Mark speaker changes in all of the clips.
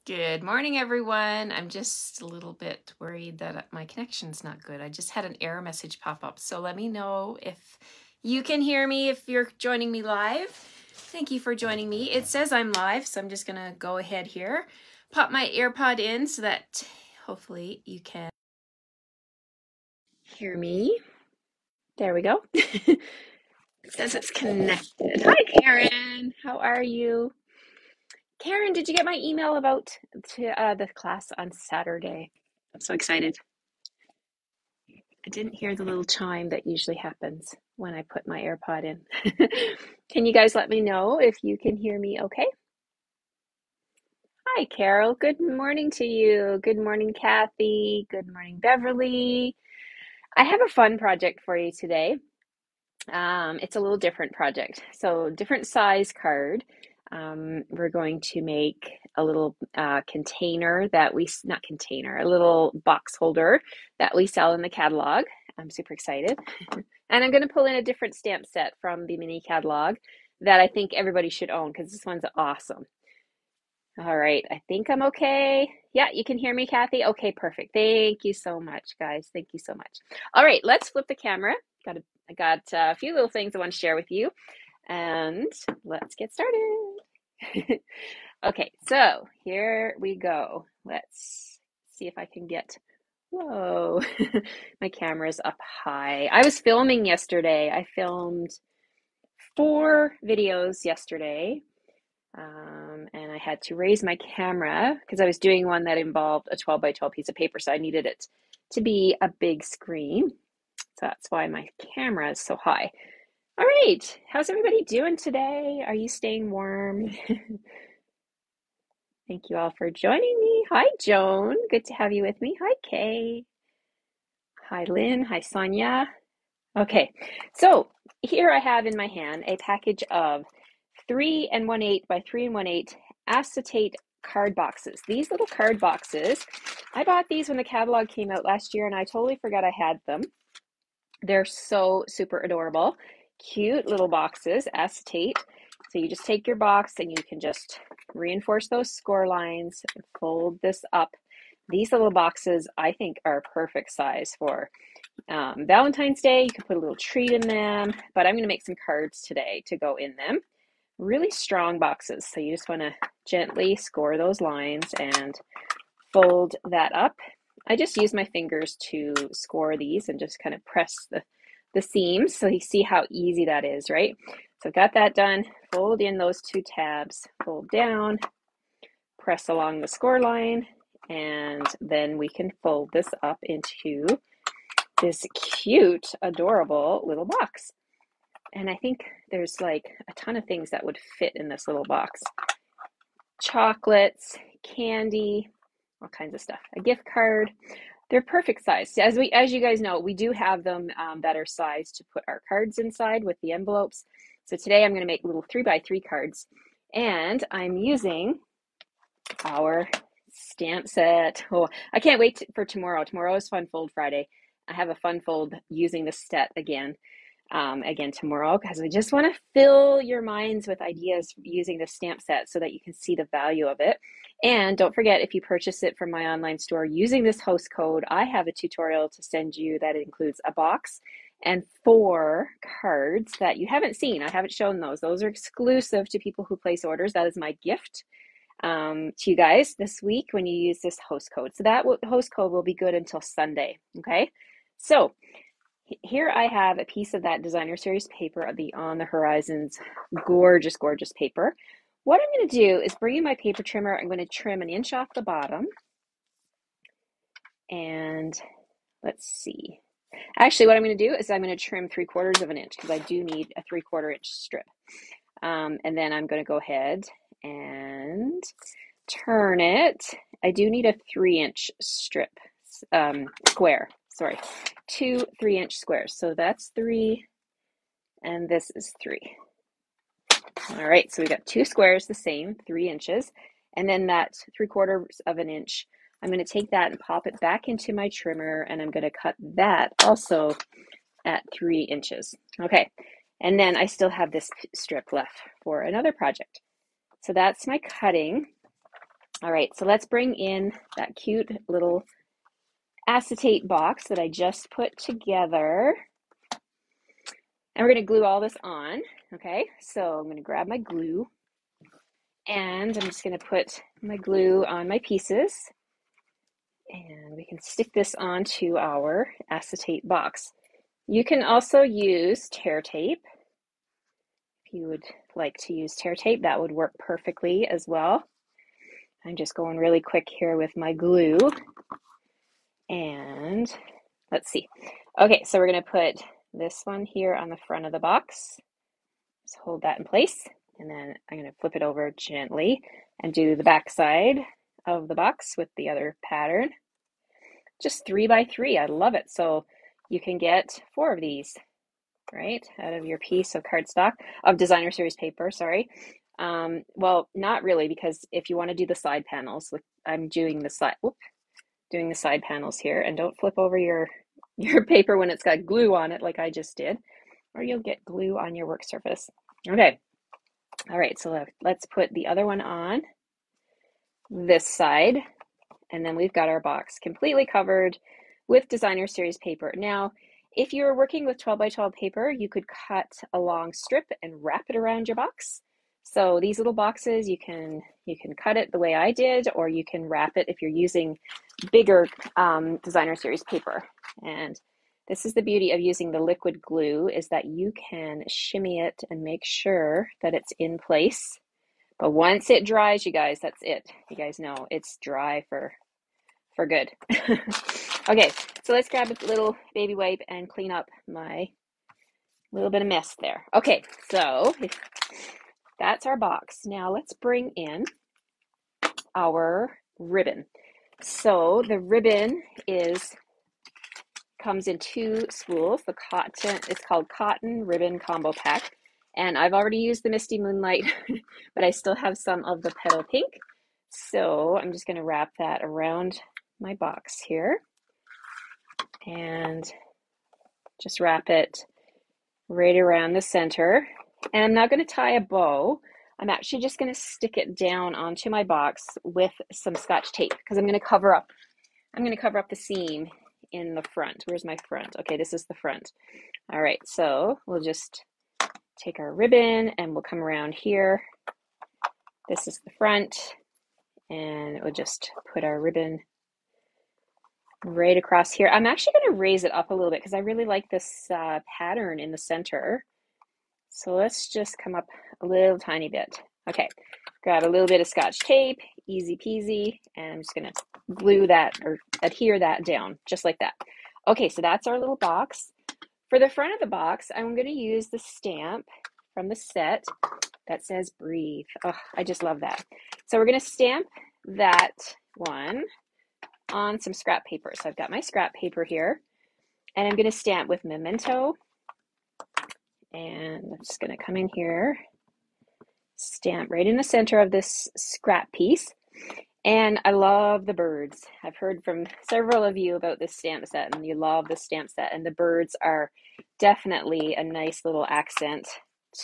Speaker 1: Good morning, everyone. I'm just a little bit worried that my connection's not good. I just had an error message pop up. So let me know if you can hear me if you're joining me live. Thank you for joining me. It says I'm live, so I'm just going to go ahead here. Pop my AirPod in so that hopefully you can hear me. There we go. It says it's connected. Hi, Karen. How are you? Karen, did you get my email about the class on Saturday? I'm so excited. I didn't hear the little chime that usually happens when I put my AirPod in. Can you guys let me know if you can hear me okay? Hi, Carol. Good morning to you. Good morning, Kathy. Good morning, Beverly. I have a fun project for you today. It's a little different project. So different size card. We're going to make a little container that not container, a little box holder that we sell in the catalog. I'm super excited. And I'm going to pull in a different stamp set from the mini catalog that I think everybody should own because this one's awesome. All right, I think I'm okay. Yeah, you can hear me, Kathy? Okay, perfect. Thank you so much, guys. Thank you so much. All right, let's flip the camera. I got a few little things I want to share with you, and let's get started. Okay, so here we go. Let's see if I can get, whoa, my camera's up high. I was filming yesterday. I filmed 4 videos yesterday. And I had to raise my camera because I was doing one that involved a 12 by 12 piece of paper, so I needed it to be a big screen. So that's why my camera is so high. All right, how's everybody doing today? Are you staying warm? Thank you all for joining me. Hi, Joan. Good to have you with me. Hi, Kay. Hi, Lynn. Hi, Sonia. Okay, so here I have in my hand a package of 3 1/8 by 3 1/8 acetate card boxes. These little card boxes, I bought these when the catalog came out last year and I totally forgot I had them. They're so super adorable. Cute little boxes, acetate. So you just take your box and you can just reinforce those score lines, fold this up. These little boxes I think are a perfect size for Valentine's Day. You can put a little treat in them, but I'm going to make some cards today to go in them. Really strong boxes, so you just want to gently score those lines and fold that up. I just use my fingers to score these and just kind of press the seams so you see how easy that is, right? So I've got that done. Fold in those 2 tabs, fold down, press along the score line, and then we can fold this up into this cute, adorable little box. And I think there's like a ton of things that would fit in this little box. Chocolates, candy, all kinds of stuff. A gift card. They're perfect size. As you guys know, we do have them that are sized to put our cards inside with the envelopes. So today I'm going to make little 3 by 3 cards. And I'm using our stamp set. Oh, I can't wait for tomorrow. Tomorrow is Fun Fold Friday. I have a fun fold using this set again tomorrow because I just want to fill your minds with ideas using the stamp set so that you can see the value of it. And don't forget, if you purchase it from my online store using this host code, I have a tutorial to send you that includes a box and 4 cards that you haven't seen. I haven't shown those. Those are exclusive to people who place orders. That is my gift to you guys this week when you use this host code. So that host code will be good until Sunday. Okay, so here I have a piece of that designer series paper, the On the Horizons gorgeous, gorgeous paper. What I'm going to do is bring in my paper trimmer. I'm going to trim an inch off the bottom. And let's see. Actually, what I'm going to do is I'm going to trim 3/4 of an inch because I do need a 3/4 inch strip. And then I'm going to go ahead and turn it. I do need a 3-inch strip, square, sorry. 2 3-inch squares. So that's 3 and this is 3. All right, so we got 2 squares the same, 3 inches. And then that 3/4 of an inch, I'm going to take that and pop it back into my trimmer and I'm going to cut that also at 3 inches. Okay, and then I still have this strip left for another project. So that's my cutting. All right, so let's bring in that cute little acetate box that I just put together. And we're going to glue all this on. Okay, so I'm going to grab my glue and I'm just going to put my glue on my pieces. And we can stick this onto our acetate box. You can also use tear tape. If you would like to use tear tape, that would work perfectly as well. I'm just going really quick here with my glue. And let's see. Okay, so we're going to put this one here on the front of the box. Just hold that in place. And then I'm going to flip it over gently and do the back side of the box with the other pattern. Just 3 by 3. I love it. So you can get 4 of these, right, out of your piece of cardstock, of designer series paper, sorry. Well, not really, because if you want to do the side panels, I'm doing the side panels here, and don't flip over your paper when it's got glue on it like I just did, or you'll get glue on your work surface. Okay. All right, so let's put the other one on this side, and then we've got our box completely covered with designer series paper. Now, if you're working with 12 by 12 paper, you could cut a long strip and wrap it around your box. So these little boxes, you can cut it the way I did, or you can wrap it if you're using bigger designer series paper. And this is the beauty of using the liquid glue, is that you can shimmy it and make sure that it's in place. But once it dries, you guys, that's it. You guys know it's dry for good. Okay, so let's grab a little baby wipe and clean up my little bit of mess there. Okay, so that's our box. Now let's bring in our ribbon. So the ribbon comes in 2 spools. The cotton, it's called Cotton Ribbon Combo Pack. And I've already used the Misty Moonlight, but I still have some of the Petal Pink. So I'm just going to wrap that around my box here and just wrap it right around the center. And I'm not going to tie a bow. I'm actually just going to stick it down onto my box with some Scotch tape, because I'm going to cover up the seam in the front. Where's my front? Okay, this is the front. All right, so we'll just take our ribbon and we'll come around here. This is the front, and we'll just put our ribbon right across here. I'm actually going to raise it up a little bit because I really like this pattern in the center. So let's just come up a little tiny bit. Okay, grab a little bit of Scotch tape, easy peasy, and I'm just going to glue that or adhere that down just like that. Okay, so that's our little box. For the front of the box, I'm going to use the stamp from the set that says breathe. Oh, I just love that. So we're going to stamp that one on some scrap paper. So I've got my scrap paper here, and I'm going to stamp with Memento. And I'm just going to come in here, stamp right in the center of this scrap piece. And I love the birds. I've heard from several of you about this stamp set, and you love the stamp set, and the birds are definitely a nice little accent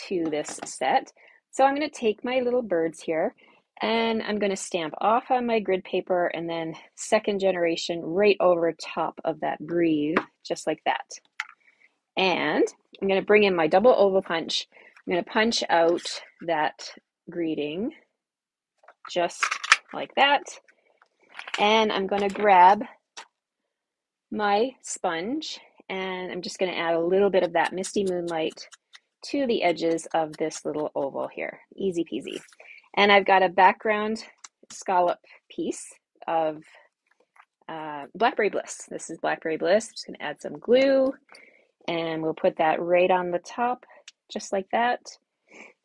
Speaker 1: to this set. So I'm going to take my little birds here, and I'm going to stamp off on my grid paper, and then second generation right over top of that breathe, just like that. And I'm going to bring in my double oval punch. I'm going to punch out that greeting just like that. And I'm going to grab my sponge, and I'm just going to add a little bit of that Misty Moonlight to the edges of this little oval here. Easy peasy. And I've got a background scallop piece of Blackberry Bliss. This is Blackberry Bliss. I'm just going to add some glue, and we'll put that right on the top, just like that.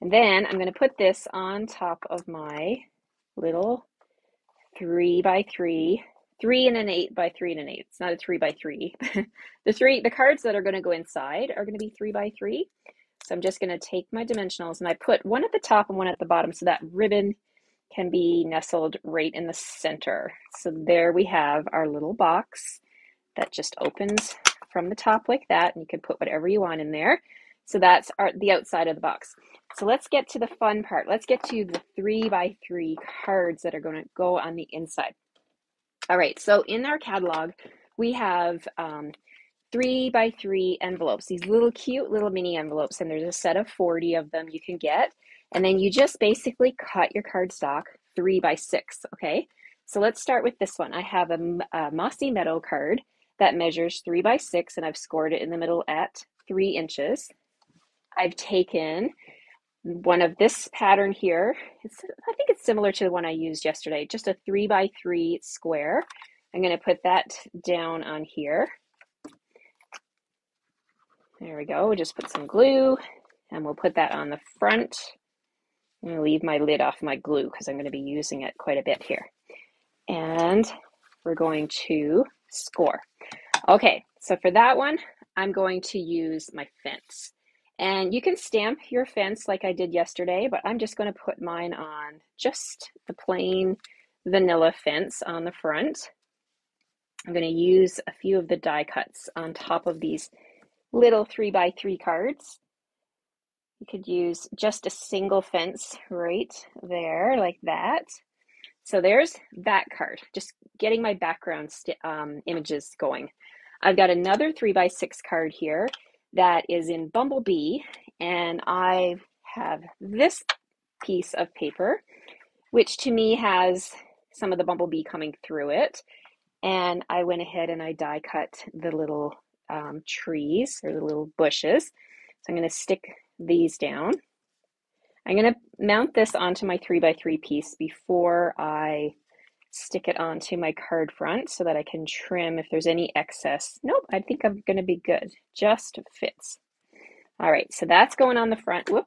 Speaker 1: And then I'm going to put this on top of my little 3 by 3, 3 and an 8 by 3 and an 8. It's not a 3 by 3. The cards that are going to go inside are going to be 3 by 3. So I'm just going to take my dimensionals, and I put one at the top and one at the bottom so that ribbon can be nestled right in the center. So there we have our little box that just opens from the top like that, and you can put whatever you want in there. So that's the outside of the box. So let's get to the fun part. Let's get to the 3x3 cards that are going to go on the inside. All right, so in our catalog, we have 3x3 envelopes, these little cute little mini envelopes, and there's a set of 40 of them you can get. And then you just basically cut your cardstock 3x6, okay? So let's start with this one. I have a Mossy Meadow card that measures 3x6, and I've scored it in the middle at 3 inches. I've taken one of this pattern here. I think it's similar to the one I used yesterday, just a 3x3 square. I'm going to put that down on here. There we go. We'll just put some glue and we'll put that on the front. I'm going to leave my lid off my glue because I'm going to be using it quite a bit here. And we're going to score. Okay, so for that one, I'm going to use my fence. And you can stamp your fence like I did yesterday, but I'm just going to put mine on just the plain vanilla fence on the front. I'm going to use a few of the die cuts on top of these little 3x3 cards. You could use just a single fence right there, like that. So there's that card, just getting my background images going. I've got another 3x6 card here that is in Bumblebee, and I have this piece of paper, which to me has some of the Bumblebee coming through it. And I went ahead and I die cut the little trees or the little bushes. So I'm going to stick these down. I'm going to mount this onto my 3x3 piece before I stick it onto my card front so that I can trim if there's any excess. Nope, I think I'm going to be good. Just fits. All right, so that's going on the front. Whoop.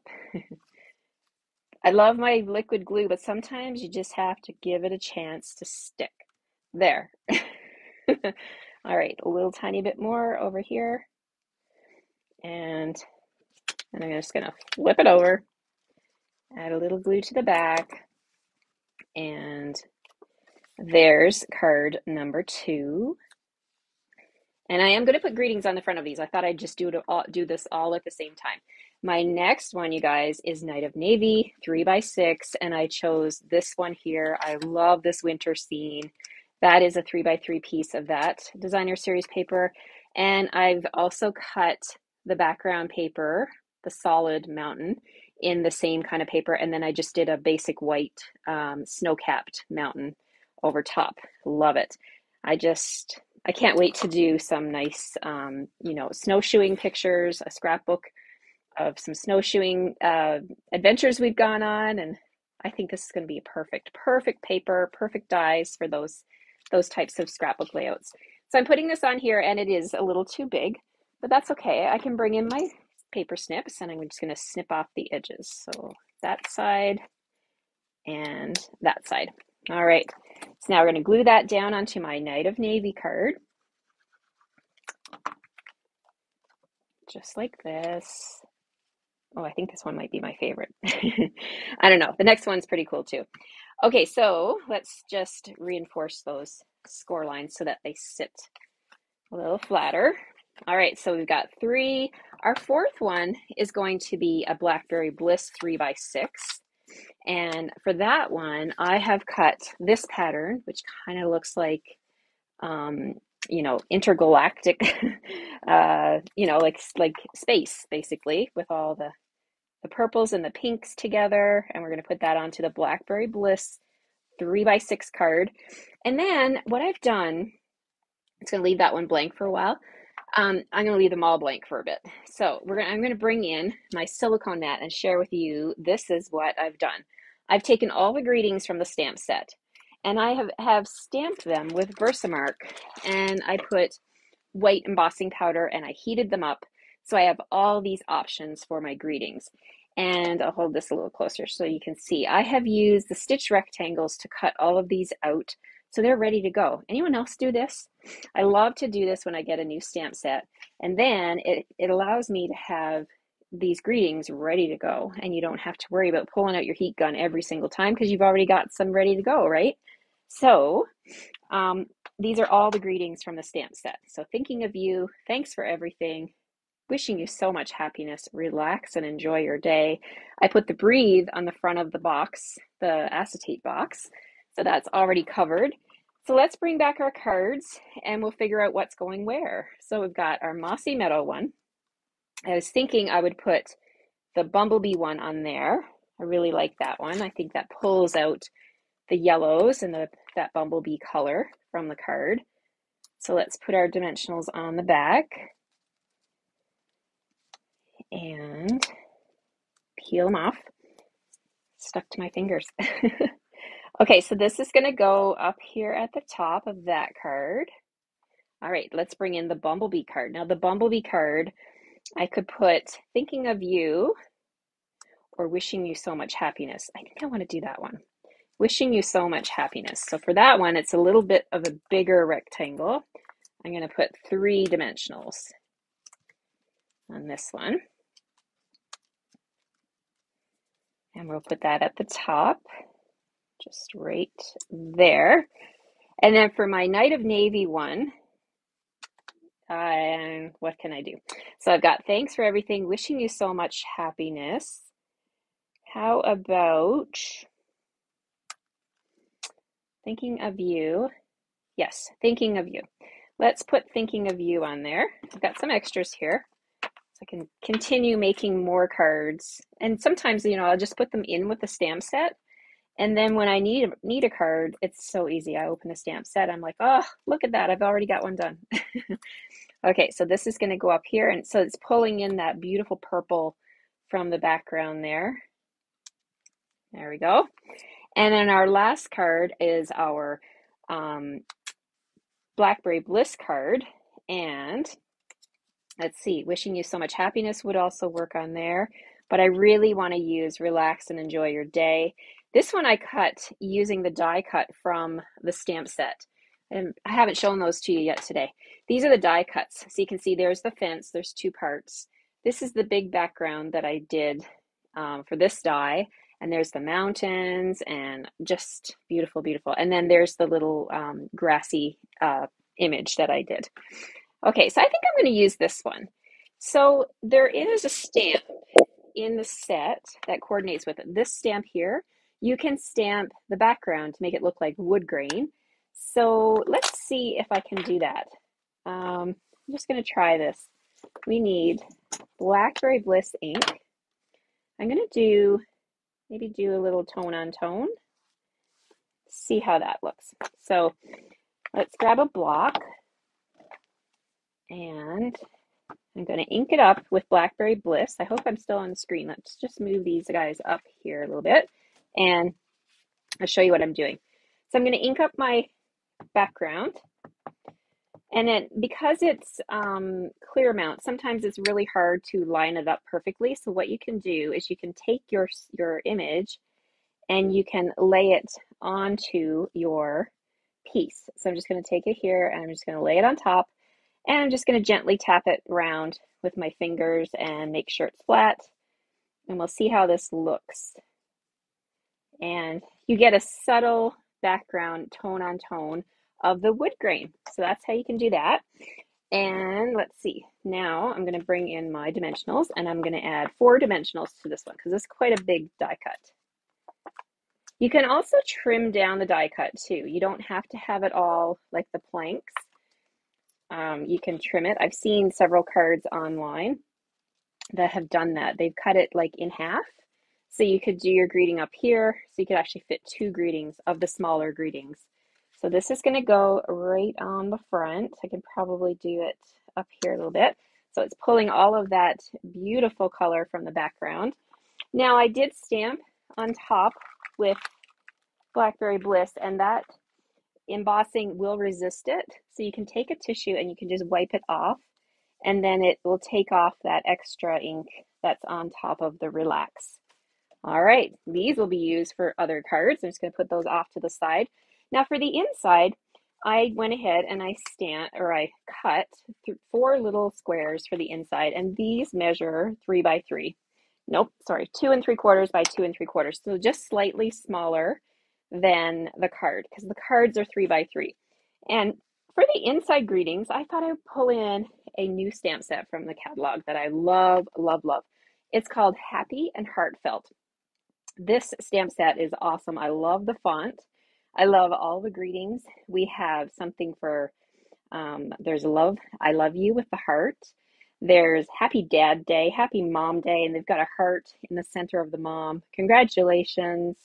Speaker 1: I love my liquid glue, but sometimes you just have to give it a chance to stick. There. All right, a little tiny bit more over here. And I'm just going to flip it over, add a little glue to the back, and there's card number 2. And I am going to put greetings on the front of these. I thought I'd just do this all at the same time. My next one, you guys, is Night of Navy, 3x6, and I chose this one here. I love this winter scene. That is a 3x3 piece of that designer series paper. And I've also cut the background paper, the solid mountain, in the same kind of paper. And then I just did a basic white snow-capped mountain over top. Love it. I can't wait to do some nice, snowshoeing pictures, a scrapbook of some snowshoeing adventures we've gone on. And I think this is going to be a perfect paper, perfect dies for those types of scrapbook layouts. So I'm putting this on here and it is a little too big, but that's okay. I can bring in my paper snips and I'm just going to snip off the edges. So that side and that side. All right. So now we're going to glue that down onto my Night of Navy card. Just like this. Oh, I think this one might be my favorite. I don't know. The next one's pretty cool too. Okay, so let's just reinforce those score lines so that they sit a little flatter. All right, so we've got 3. Our fourth one is going to be a Blackberry Bliss 3x6. And for that one, I have cut this pattern, which kind of looks like, intergalactic, like space, basically, with all the purples and the pinks together. And we're going to put that onto the Blackberry Bliss 3x6 card. And then what I've done, it's going to leave that one blank for a while. I'm going to leave them all blank for a bit. So I'm going to bring in my silicone mat and share with you, this is what I've done. I've taken all the greetings from the stamp set and I have stamped them with Versamark, and I put white embossing powder and I heated them up. So I have all these options for my greetings. And I'll hold this a little closer so you can see. I have used the stitch rectangles to cut all of these out so they're ready to go. Anyone else do this? I love to do this when I get a new stamp set. And then it allows me to have these greetings ready to go. And you don't have to worry about pulling out your heat gun every single time because you've already got some ready to go, right? So these are all the greetings from the stamp set. So thinking of you, thanks for everything. wishing you so much happiness. Relax and enjoy your day. I put the breathe on the front of the box, the acetate box, so that's already covered. So let's bring back our cards and we'll figure out what's going where. So we've got our mossy meadow one. I was thinking I would put the bumblebee one on there. I really like that one. I think that pulls out the yellows and that bumblebee color from the card. So let's put our dimensionals on the back and peel them off. Stuck to my fingers. Okay, so this is going to go up here at the top of that card. All right, let's bring in the bumblebee card. Now the bumblebee card, I could put thinking of you or wishing you so much happiness. I think I want to do that one. Wishing you so much happiness. So for that one, it's a little bit of a bigger rectangle. I'm going to put 3 dimensionals on this one. And we'll put that at the top, just right there. And then for my Night of Navy one, what can I do? So I've got thanks for everything, wishing you so much happiness. How about thinking of you? Yes, thinking of you. Let's put thinking of you on there. I've got some extras here, so I can continue making more cards. And sometimes, I'll just put them in with the stamp set. And then when I need a card, it's so easy. I open the stamp set. I'm like, oh, look at that. I've already got one done. Okay, so this is going to go up here. And so it's pulling in that beautiful purple from the background there. There we go. And then our last card is our Blackberry Bliss card. And let's see, wishing you so much happiness would also work on there. But I really want to use relax and enjoy your day. This one I cut using the die cut from the stamp set. And I haven't shown those to you yet today. These are the die cuts. So you can see there's the fence. There's 2 parts. This is the big background that I did for this die. And there's the mountains and just beautiful, beautiful. And then there's the little grassy image that I did. Okay, so I think I'm going to use this one. So there is a stamp in the set that coordinates with it. This stamp here, you can stamp the background to make it look like wood grain. So let's see if I can do that. I'm just going to try this. We need Blackberry Bliss ink. I'm going to maybe do a little tone on tone. See how that looks. So let's grab a block and I'm going to ink it up with Blackberry Bliss. I hope I'm still on the screen. Let's just move these guys up here a little bit and I'll show you what I'm doing. So I'm going to ink up my background. And then because it's clear mount, sometimes it's really hard to line it up perfectly. So what you can do is you can take your image and you can lay it onto your piece. So I'm just going to take it here and I'm just going to lay it on top. And I'm just going to gently tap it around with my fingers and make sure it's flat. And we'll see how this looks. And you get a subtle background tone on tone of the wood grain. So that's how you can do that. And let's see. Now I'm going to bring in my dimensionals and I'm going to add 4 dimensionals to this one because it's quite a big die cut. You can also trim down the die cut too. You don't have to have it all like the planks. You can trim it. I've seen several cards online that have done that. They've cut it like in half. So you could do your greeting up here. So you could actually fit 2 greetings of the smaller greetings. So this is going to go right on the front. I can probably do it up here a little bit. So it's pulling all of that beautiful color from the background. Now I did stamp on top with Blackberry Bliss and that embossing will resist it. So you can take a tissue and you can just wipe it off and then it will take off that extra ink that's on top of the relax. All right, these will be used for other cards. I'm just going to put those off to the side. Now for the inside, I went ahead and I cut 4 little squares for the inside and these measure 3 by 3. Nope, sorry, 2 3/4 by 2 3/4. So just slightly smaller than the card because the cards are 3 by 3. And For the inside greetings, I thought I would pull in a new stamp set from the catalog that I love, love, love. It's called Happy and Heartfelt. This stamp set is awesome. I love the font. I love all the greetings. We have something for, there's love, I love you with the heart. There's Happy Dad Day, Happy Mom Day, and they've got a heart in the center of the mom. Congratulations.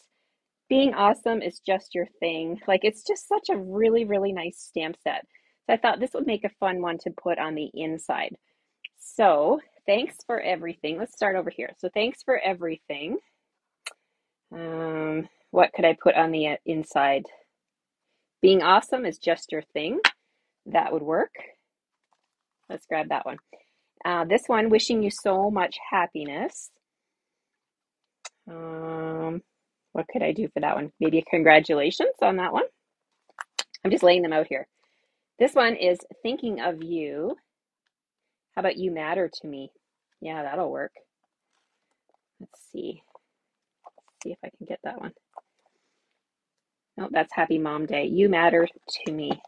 Speaker 1: Being awesome is just your thing. Like, it's just such a really, really nice stamp set. So I thought this would make a fun one to put on the inside. So thanks for everything. Let's start over here. So thanks for everything. What could I put on the inside? Being awesome is just your thing. That would work. Let's grab that one. This one, wishing you so much happiness. What could I do for that one? Maybe a congratulations on that one. I'm just laying them out here. This one is thinking of you. How about you matter to me? Yeah, that'll work. Let's see. See if I can get that one. No, that's Happy Mom Day. You matter to me.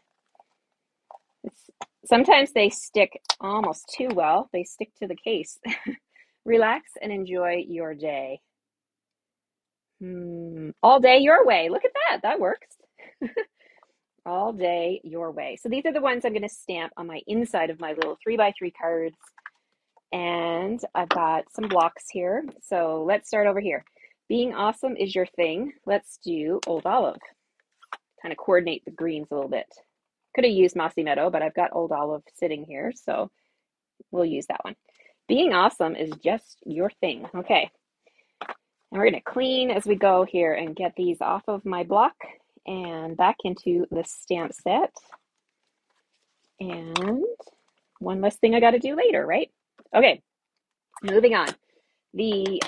Speaker 1: Sometimes they stick almost too well. They stick to the case. Relax and enjoy your day. All day your way. Look at that. That works. All day your way. So these are the ones I'm going to stamp on my inside of my little 3x3 cards. And I've got some blocks here. So let's start over here. Being awesome is your thing. Let's do Old Olive. Kind of coordinate the greens a little bit. Could have used Mossy Meadow, but I've got Old Olive sitting here, so we'll use that one. Being awesome is just your thing. Okay. And we're going to clean as we go here and get these off of my block and back into the stamp set. And one less thing I got to do later, right? Okay, moving on. The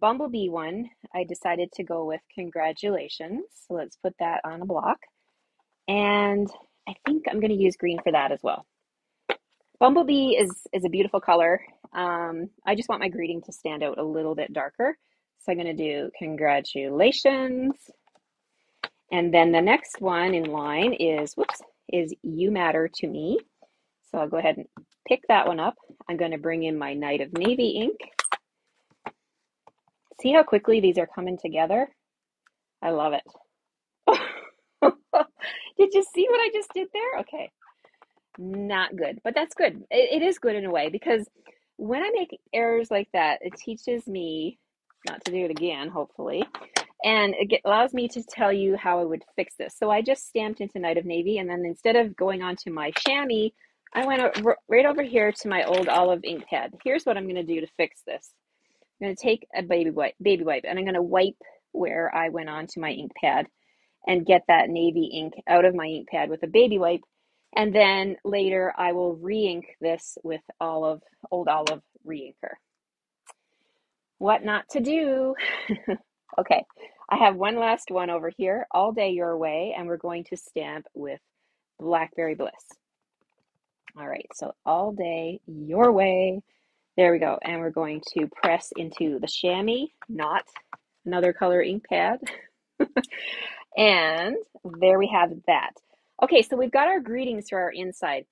Speaker 1: Bumblebee one, I decided to go with congratulations. So let's put that on a block. And I think I'm going to use green for that as well. Bumblebee is a beautiful color. I just want my greeting to stand out a little bit darker. So I'm going to do congratulations. And then the next one in line is you matter to me. So I'll go ahead and pick that one up. I'm going to bring in my Night of Navy ink. See how quickly these are coming together? I love it. Did you see what I just did there? Okay. Not good, but that's good. It is good in a way, because when I make errors like that, it teaches me not to do it again, hopefully. And it allows me to tell you how I would fix this. So I just stamped into Night of Navy, and then instead of going on to my chamois, I went right over here to my Old Olive ink pad. Here's what I'm going to do to fix this. I'm going to take a baby wipe, and I'm going to wipe where I went on to my ink pad and get that navy ink out of my ink pad with a baby wipe. And then later I will re-ink this with Old Olive re-inker. What not to do? Okay, I have one last one over here, All Day Your Way, and we're going to stamp with Blackberry Bliss. All right, so All Day Your Way. There we go. And we're going to press into the chamois, not another color ink pad. And there we have that. Okay, so we've got our greetings for our inside.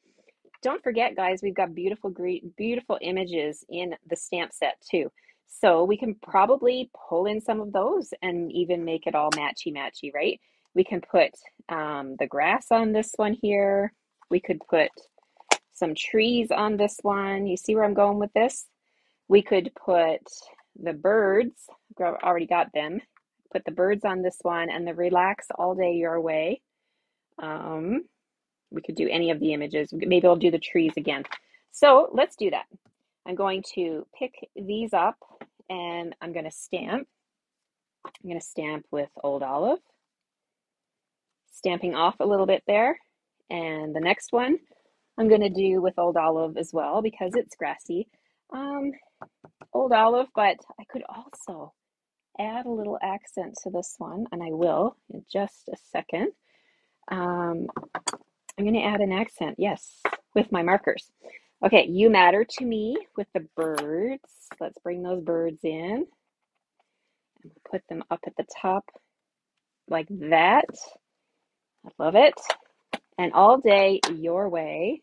Speaker 1: Don't forget, guys, we've got beautiful images in the stamp set too. So we can probably pull in some of those and even make it all matchy-matchy, right? We can put the grass on this one here. We could put some trees on this one. You see where I'm going with this? We could put the birds. I've already got them. Put the birds on this one, and the Relax All Day Your Way. We could do any of the images. Maybe I'll do the trees again. So let's do that. I'm going to pick these up, and I'm going to stamp. I'm going to stamp with Old Olive. Stamping off a little bit there. And the next one I'm going to do with Old Olive as well, because it's grassy. Old Olive, but I could also add a little accent to this one, and I will in just a second. I'm going to add an accent, yes, with my markers. Okay, You Matter to Me with the birds. Let's bring those birds in and put them up at the top like that. I love it. And all day your way.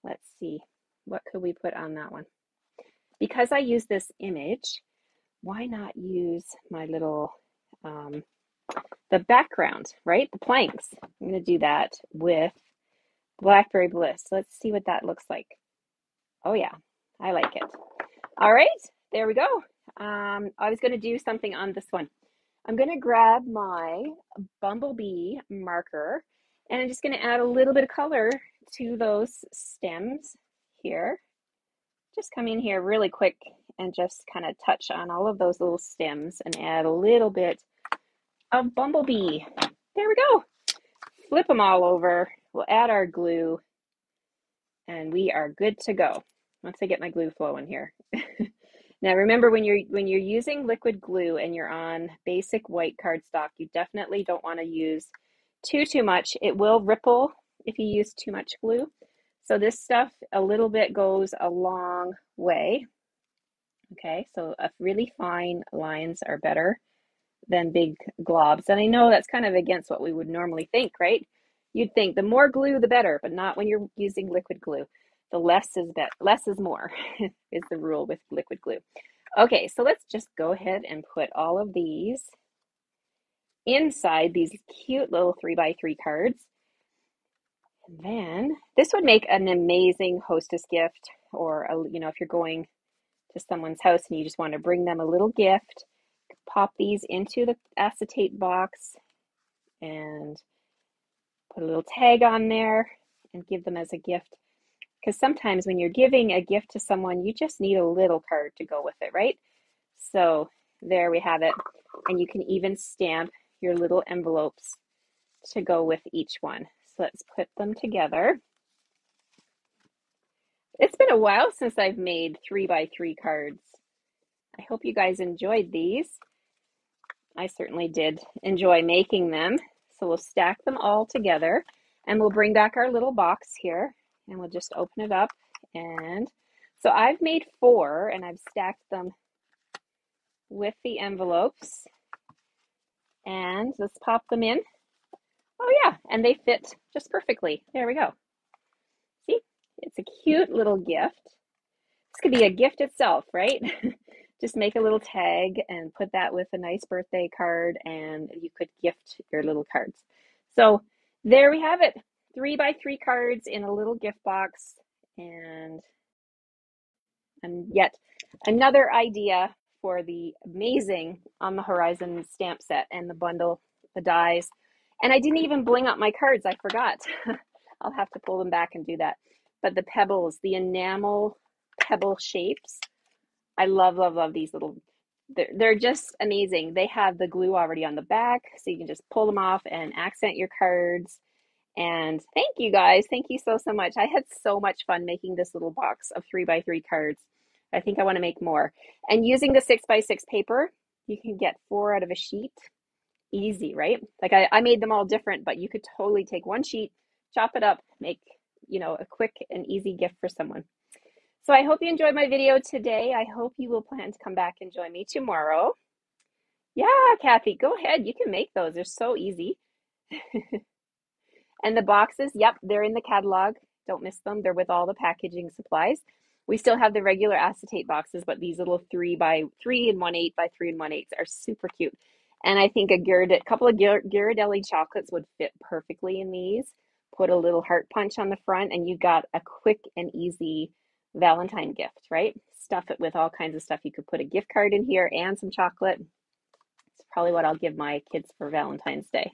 Speaker 1: Let's see, what could we put on that one? Because I use this image, why not use my little, the background, right? The planks. I'm going to do that with Blackberry Bliss. Let's see what that looks like. Oh yeah, I like it. All right, there we go. I was going to do something on this one. I'm going to grab my bumblebee marker and I'm just going to add a little bit of color to those stems here. Just come in here really quick and just kind of touch on all of those little stems and add a little bit of bumblebee. There we go. Flip them all over. We'll add our glue and we are good to go. Once I get my glue flowing here. Now remember, when you're using liquid glue and you're on basic white cardstock, you definitely don't want to use too much. It will ripple if you use too much glue. So this stuff, a little bit goes a long way. Okay, so really fine lines are better than big globs. And I know that's kind of against what we would normally think, right? You'd think the more glue, the better, but not when you're using liquid glue. The less is more is the rule with liquid glue. Okay, so let's just go ahead and put all of these inside these cute little 3x3 cards. And then this would make an amazing hostess gift, or if you're going to someone's house and you just want to bring them a little gift, pop these into the acetate box and put a little tag on there and give them as a gift. Because sometimes when you're giving a gift to someone, you just need a little card to go with it, right? So there we have it. And you can even stamp your little envelopes to go with each one. So let's put them together. It's been a while since I've made 3x3 cards. I hope you guys enjoyed these. I certainly did enjoy making them. So we'll stack them all together and we'll bring back our little box here and we'll just open it up. And so I've made 4 and I've stacked them with the envelopes. And let's pop them in. Oh yeah, and they fit just perfectly. There we go. See, it's a cute little gift. This could be a gift itself, right? Just make a little tag and put that with a nice birthday card and you could gift your little cards. So there we have it. 3x3 cards in a little gift box and yet another idea for the amazing On the Horizon stamp set and the bundle, the dies. And I didn't even bling up my cards. I forgot. I'll have to pull them back and do that. But the pebbles, the enamel pebble shapes, I love these little, they're just amazing. They have the glue already on the back, so you can just pull them off and accent your cards. And thank you guys. Thank you so much. I had so much fun making this little box of 3x3 cards. I think I want to make more. And using the 6x6 paper, you can get 4 out of a sheet. Easy, right? Like I made them all different, but you could totally take one sheet, chop it up, make, a quick and easy gift for someone. So I hope you enjoyed my video today. I hope you will plan to come back and join me tomorrow. Yeah, Kathy, go ahead. You can make those. They're so easy. And the boxes, yep, they're in the catalog. Don't miss them. They're with all the packaging supplies. We still have the regular acetate boxes, but these little 3x3 and 1/8 by 3 1/8 are super cute. And I think a couple of Ghirardelli chocolates would fit perfectly in these. Put a little heart punch on the front and you got a quick and easy Valentine gift, right? Stuff it with all kinds of stuff. You could put a gift card in here and some chocolate. It's probably what I'll give my kids for Valentine's Day.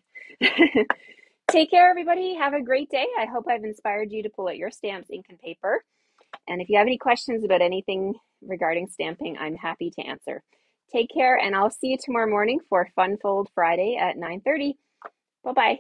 Speaker 1: Take care, everybody. Have a great day. I hope I've inspired you to pull out your stamps, ink, and paper. And if you have any questions about anything regarding stamping, I'm happy to answer. Take care, and I'll see you tomorrow morning for Fun Fold Friday at 9:30. Bye-bye.